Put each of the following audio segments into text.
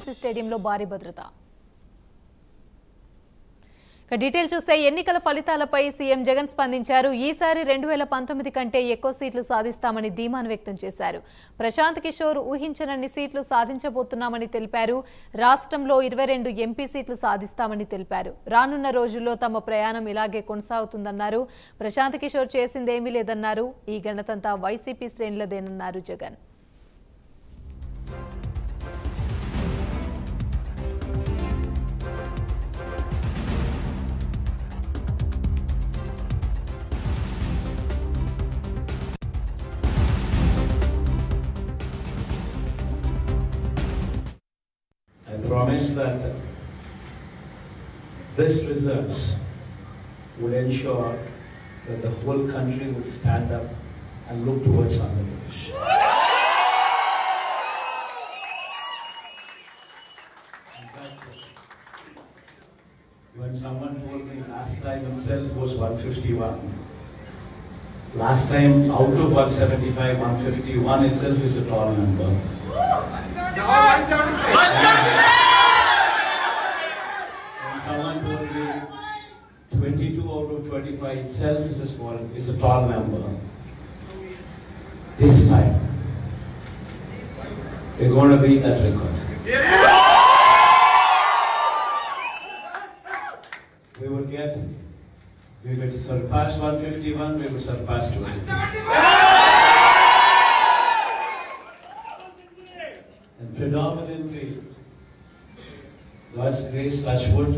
స్టేడియంలో భారీ భద్రత. డీటెయిల్ చూస్తే ఎన్నికల ఫలితాలపై సీఎం జగన్ స్పందించారు. ఈసారి 2019 కంటే ఎక్కువ సీట్లు సాధిస్తామని ధీమాను వ్యక్తం చేశారు. ప్రశాంత్ కిషోర్ ఊహించనన్ని సీట్లు సాధించబోతున్నామని తెలిపారు. రాష్ట్రంలో 22 ఎంపీ సీట్లు సాధిస్తామని తెలిపారు. రానున్న రోజుల్లో తమ ప్రయాణం ఇలాగే కొనసాగుతుందన్నారు. ప్రశాంత్ కిషోర్ చేసిందేమీ లేదన్నారు. ఈ ఘనతంతా వైసీపీ శ్రేణులదేనన్నారు Jagan. I promise that this results would ensure that the whole country would stand up and look towards Andhra Pradesh. When someone told me last time itself was 151, last time out of 175, 151 itself is a tall number. Someone told me 22 out of 25 itself is a tall number. This time, we're going to beat that record. We will surpass 151, we will surpass 250. And predominantly, God's grace, touch wood,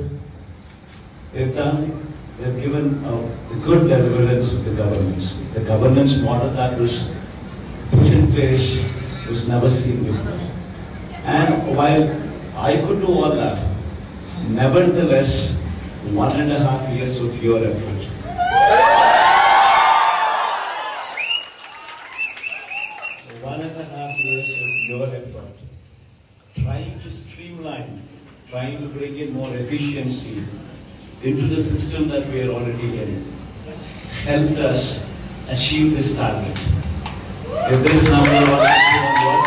they've given the good deliverance of the governance. The governance model that was put in place was never seen before. And while I could do all that, nevertheless, 1.5 years of your effort. 1.5 years of your effort. Trying to streamline, trying to bring in more efficiency into the system that we are already in, helped us achieve this target. If this number was on your